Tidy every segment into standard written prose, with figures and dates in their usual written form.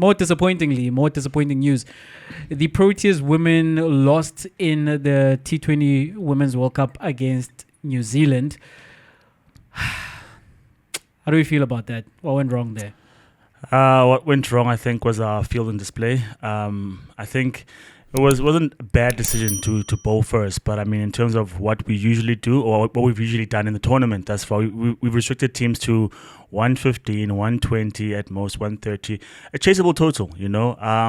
more disappointing news. The Proteas women lost in the T20 Women's World Cup against New Zealand. How do you feel about that? What went wrong there? What went wrong, I think, was our fielding display. I think it wasn't a bad decision to bowl first, but I mean, in terms of what we usually do or what we've usually done in the tournament thus far, we've restricted teams to 115, 120, at most 130, a chaseable total,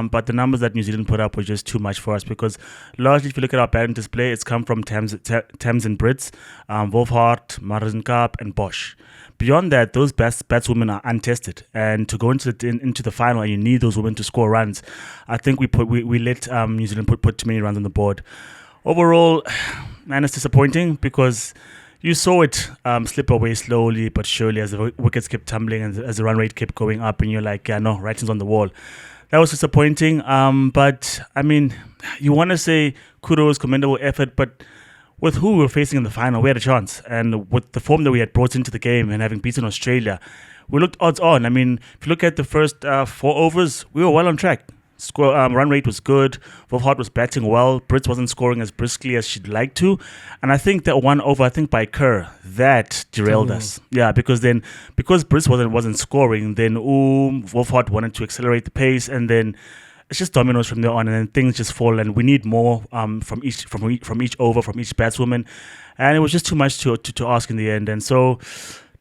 but the numbers that New Zealand put up were just too much for us because largely, if you look at our batting display, it's come from Thames and Brits, Wolfhard, Marinskap and Bosch. Beyond that, those batswomen are untested, and to go into the final, and you need those women to score runs. I think we let New Zealand put too many runs on the board. Overall, man, it's disappointing because you saw it slip away slowly but surely as the wickets kept tumbling and as the run rate kept going up, and you're like, yeah, no, writing's on the wall. That was disappointing. But I mean, you want to say kudos, commendable effort, but with who we were facing in the final, we had a chance. And with the form that we had brought into the game and having beaten Australia, we looked odds on. I mean, if you look at the first 4 overs, we were well on track. Run rate was good. Wolfhard was batting well. Brits wasn't scoring as briskly as she'd like to. And I think that one over, by Kerr, that derailed us. Yeah, because Brits wasn't scoring, then Wolfhard wanted to accelerate the pace, and then it's just dominoes from there on, and then things just fall, and we need more from each over, from each batswoman, and it was just too much to ask in the end, and so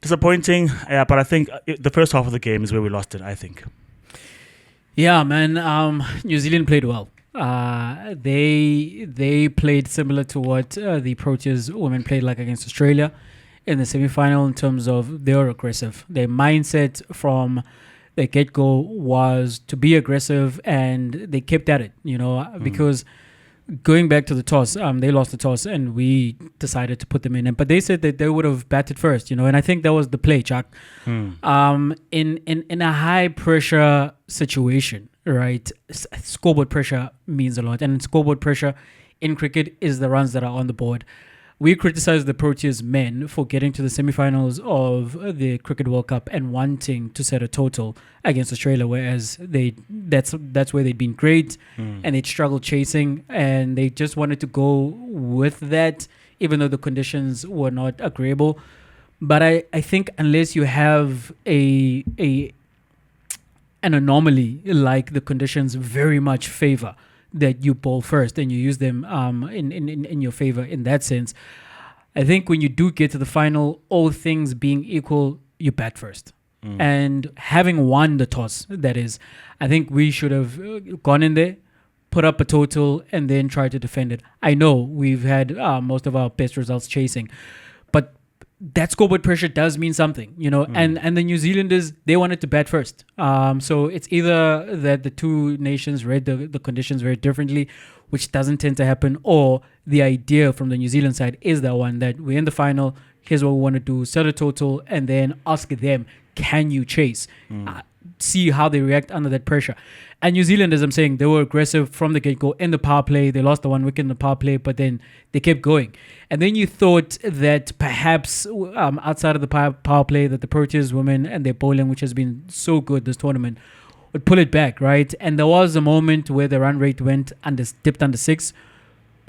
disappointing. Yeah, but I think the first half of the game is where we lost it, I think. Yeah, man. New Zealand played well. They played similar to what the Proteas women played like against Australia in the semi-final in terms of they were aggressive. Their mindset from the get-go was to be aggressive, and they kept at it, because going back to the toss, they lost the toss and we decided to put them in. But they said that they would have batted first, and I think that was the play, Chuck. In a high-pressure situation, right, scoreboard pressure means a lot. And scoreboard pressure in cricket is the runs that are on the board. We criticized the Proteas men for getting to the semi-finals of the Cricket World Cup and wanting to set a total against Australia, whereas that's where they'd been great and they'd struggled chasing, and they just wanted to go with that, even though the conditions were not agreeable. But I think unless you have an anomaly, like the conditions very much favor that you bowl first and you use them in your favor in that sense, I think when you do get to the final, all things being equal, you bat first. And having won the toss, that is, I think we should have gone in there, put up a total, and then tried to defend it. I know we've had most of our best results chasing, but that scoreboard pressure does mean something, and the New Zealanders, they wanted to bat first. So it's either that the two nations read the conditions very differently, which doesn't tend to happen, or the idea from the New Zealand side is that one that we're in the final, here's what we want to do, set a total, and then ask them, can you chase? See how they react under that pressure. And New Zealand, as I'm saying, they were aggressive from the get-go in the power play. They lost the 1 wicket in the power play, but then they kept going. And then you thought that perhaps outside of the power play, that the Proteas women and their bowling, which has been so good this tournament, would pull it back, right? And there was a moment where the run rate dipped under 6,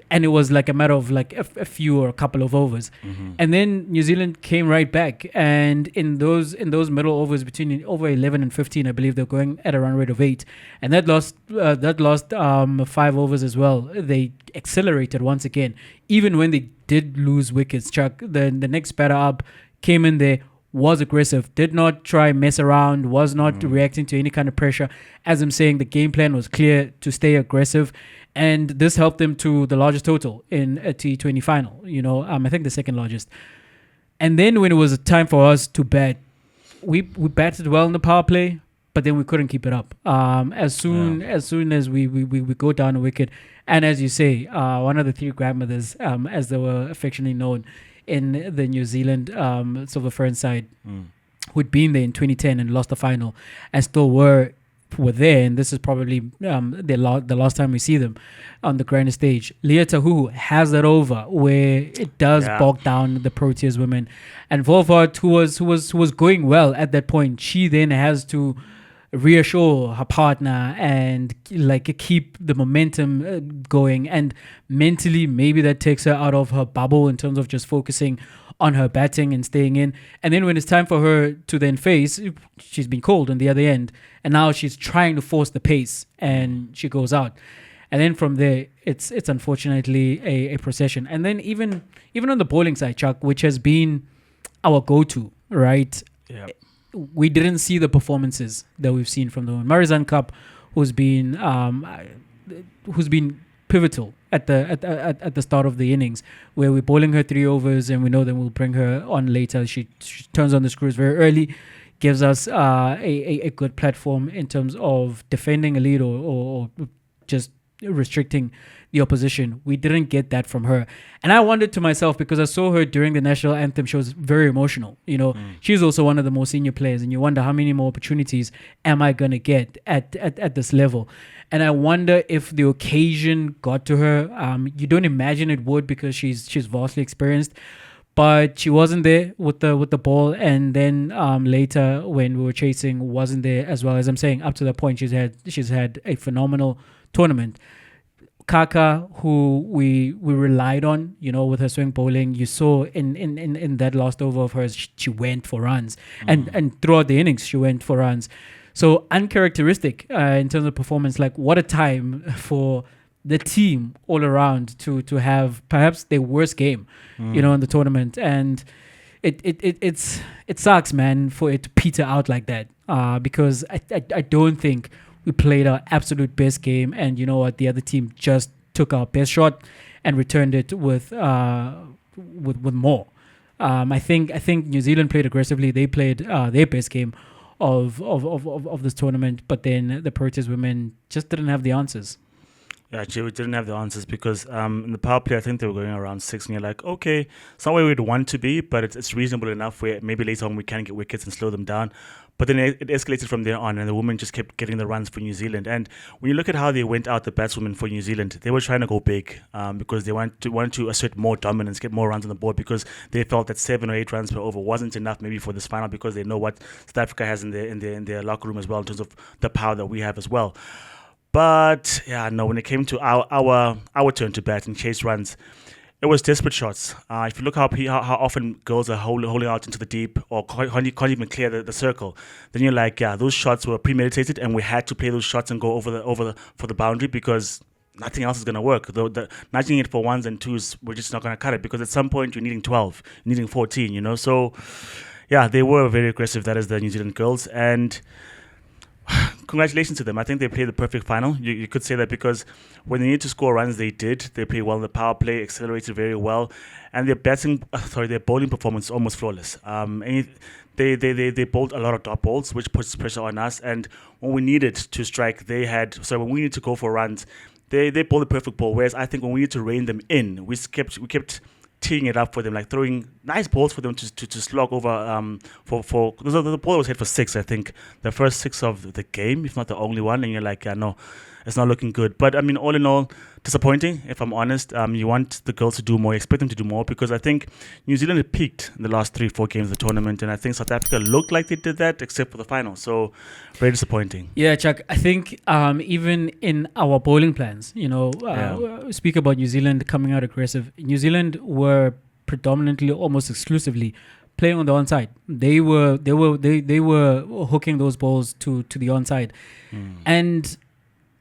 and it was like a matter of like a few or a couple of overs. And then New Zealand came right back, and in those middle overs between over 11 and 15, I believe they're going at a run rate of 8, and that lost 5 overs as well. They accelerated once again, even when they did lose wickets. Chuck, the next batter up came in there, was aggressive, did not try mess around, was not reacting to any kind of pressure. As I'm saying, the game plan was clear to stay aggressive, and this helped them to the largest total in a T20 final, I think the second largest. And then when it was time for us to bat, we batted well in the power play, but then we couldn't keep it up. As soon as we go down a wicket, and as you say, one of the 3 grandmothers, as they were affectionately known in the New Zealand Silver Fern side, who'd been there in 2010 and lost the final, and still were there, and this is probably the last time we see them on the grand stage. Leah Tahuhu has that over where it does bog down the Proteas women, and Wolfhard, who was going well at that point, she then has to reassure her partner and like keep the momentum going, and mentally maybe that takes her out of her bubble in terms of just focusing on her batting and staying in. And then when it's time for her to then face, she's been called on the other end, and now she's trying to force the pace and she goes out. And then from there, it's unfortunately a procession. And then even on the bowling side, Chuck, which has been our go-to, right? Yeah. We didn't see the performances that we've seen from the Marizan Cup, who's been pivotal at the start of the innings, where we're bowling her 3 overs and we know that we'll bring her on later. She turns on the screws very early, gives us a good platform in terms of defending a lead or just restricting the opposition. We didn't get that from her. And I wondered to myself, because I saw her during the national anthem, she was very emotional. She's also one of the more senior players, and you wonder how many more opportunities am I going to get at this level. And I wonder if the occasion got to her. You don't imagine it would, because she's vastly experienced, but she wasn't there with the ball. And then later when we were chasing, wasn't there as well. As I'm saying, up to that point, she's had a phenomenal tournament. Kaka, who we relied on, with her swing bowling, you saw in that last over of hers, she went for runs, and throughout the innings she went for runs. So uncharacteristic in terms of performance. Like, what a time for the team all around to have perhaps their worst game, in the tournament. And it sucks, man, for it to peter out like that. Because I don't think we played our absolute best game, and you know what? The other team just took our best shot and returned it with more. I think New Zealand played aggressively. They played their best game of this tournament, but then the Proteas women just didn't have the answers. Yeah, actually, we didn't have the answers because in the power play, I think they were going around 6, and you're like, okay, it's not where we'd want to be, but it's reasonable enough where maybe later on we can get wickets and slow them down. But then it escalated from there on, and the women just kept getting the runs for New Zealand. And when you look at how they went out, the batswomen for New Zealand, they were trying to go big because they wanted to assert more dominance, get more runs on the board, because they felt that 7 or 8 runs per over wasn't enough maybe for this final, because they know what South Africa has in their locker room as well in terms of the power that we have as well. But yeah, no, when it came to our turn to bat and chase runs, it was desperate shots. If you look how often girls are holding out into the deep or can't even clear the circle, then you're like, yeah, those shots were premeditated, and we had to play those shots and go for the boundary, because nothing else is going to work. Though nudging it for 1s and 2s, we're just not going to cut it, because at some point you're needing 12, you're needing 14, So yeah, they were very aggressive. That is the New Zealand girls, and congratulations to them. I think they played the perfect final. You could say that, because when they needed to score runs, they did. They played well in the power play, accelerated very well, and their bowling performance is almost flawless. They bowled a lot of dot balls, which puts pressure on us. And when we needed to strike, when we needed to go for runs, they bowled the perfect ball. Whereas I think when we needed to rein them in, we kept teeing it up for them, like throwing nice balls for them to slog over. The ball was hit for 6, I think, the first 6 of the game, if not the only one. And you're like, yeah, no, it's not looking good. But I mean, all in all, disappointing, if I'm honest. You want the girls to do more, you expect them to do more, because I think New Zealand had peaked in the last 3-4 games of the tournament, and I think South Africa looked like they did that, except for the final. So very disappointing. Yeah, Chuck, I think even in our bowling plans, speak about New Zealand coming out aggressive. New Zealand were predominantly, almost exclusively, playing on the onside. They were hooking those balls to the onside, and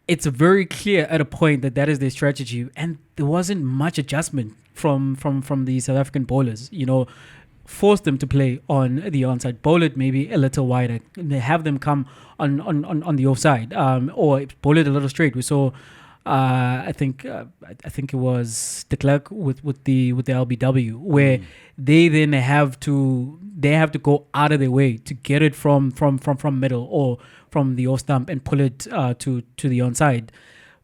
it's very clear at a point that is their strategy, and there wasn't much adjustment from the South African bowlers. Force them to play on the onside, bowl it maybe a little wider, and have them come on the offside, or bowl it a little straight. We saw, I think it was de Klerk with the LBW, where they then have to go out of their way to get it from middle or from the off stump and pull it to the onside.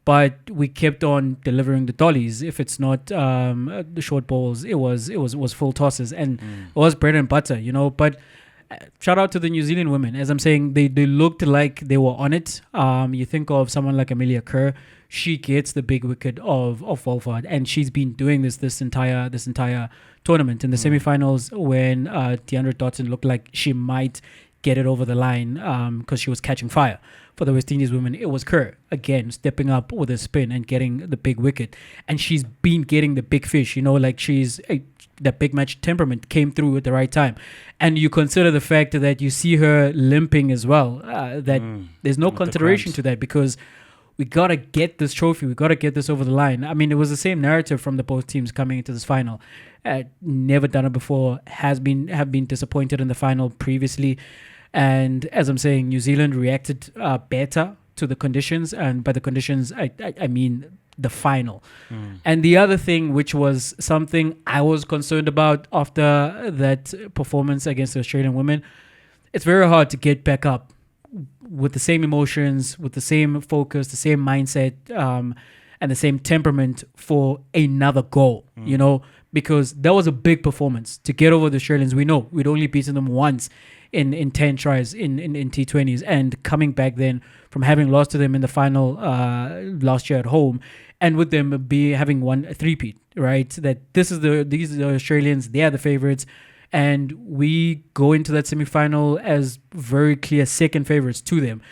But we kept on delivering the dollies. If it's not the short balls, it was full tosses, and it was bread and butter, But shout out to the New Zealand women. As I'm saying, they looked like they were on it. You think of someone like Amelia Kerr, she gets the big wicket of Wolford, and she's been doing this entire tournament. In the semifinals, when Deandra Dotson looked like she might get it over the line because she was catching fire. For the West Indies women, it was Kerr again stepping up with a spin and getting the big wicket. And she's been getting the big fish, like that big match temperament came through at the right time. And you consider the fact that you see her limping as well, that there's no consideration to that because we got to get this trophy. We got to get this over the line. I mean, it was the same narrative from the both teams coming into this final. Never done it before, have been disappointed in the final previously. And as I'm saying, New Zealand reacted better to the conditions. And by the conditions, I mean the final. And the other thing, which was something I was concerned about after that performance against the Australian women, it's very hard to get back up with the same emotions, with the same focus, the same mindset, and the same temperament for another goal, because that was a big performance to get over the Australians. We know we'd only beaten them once in 10 tries in T20s, and coming back then from having lost to them in the final last year at home, and with them having won a three-peat, right? That these are the Australians, they are the favorites. And we go into that semi-final as very clear second favorites to them.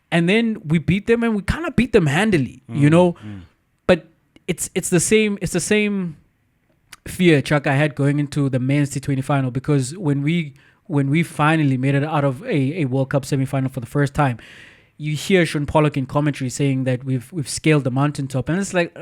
And then we beat them, and we kind of beat them handily, But it's the same fear, Chuck, I had going into the men's T20 final, because when we finally made it out of a World Cup semi-final for the first time, you hear Sean Pollock in commentary saying that we've scaled the mountaintop, and it's like,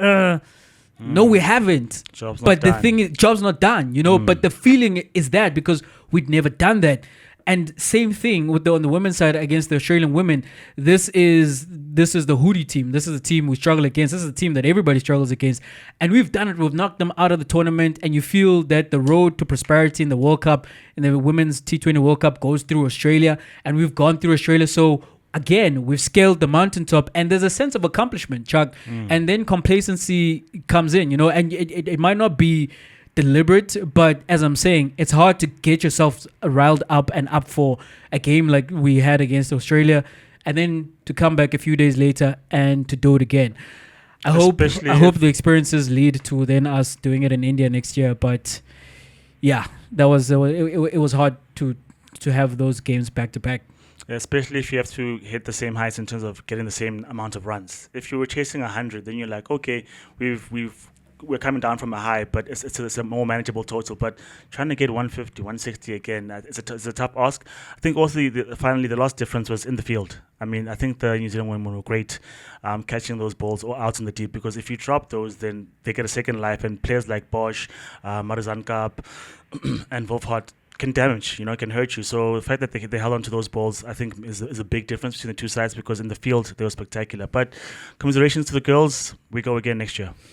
no, we haven't. But the thing is, job's not done, But the feeling is that because we'd never done that. And same thing with on the women's side against the Australian women. This is the Hootie team. This is the team we struggle against. This is the team that everybody struggles against. And we've done it. We've knocked them out of the tournament. And you feel that the road to prosperity in the World Cup, in the women's T20 World Cup, goes through Australia. And we've gone through Australia. So again, we've scaled the mountaintop, and there's a sense of accomplishment, Chuck. And then complacency comes in, and it might not be deliberate, but as I'm saying, it's hard to get yourself riled up and up for a game like we had against Australia, and then to come back a few days later and to do it again. I hope the experiences lead to then us doing it in India next year. But yeah, that was it was hard to have those games back to back. Especially if you have to hit the same heights in terms of getting the same amount of runs. If you were chasing 100, then you're like, okay, we're coming down from a high, but it's a more manageable total. But trying to get 150, 160 again, it's a tough ask. I think also finally the last difference was in the field. I mean, I think the New Zealand women were great catching those balls or out in the deep, because if you drop those, then they get a second life, and players like Bosch, Marizanka, and Wolfhard can damage, can hurt you. So the fact that they held on to those balls, I think, is a big difference between the two sides, because in the field they were spectacular. But commiserations to the girls. We go again next year.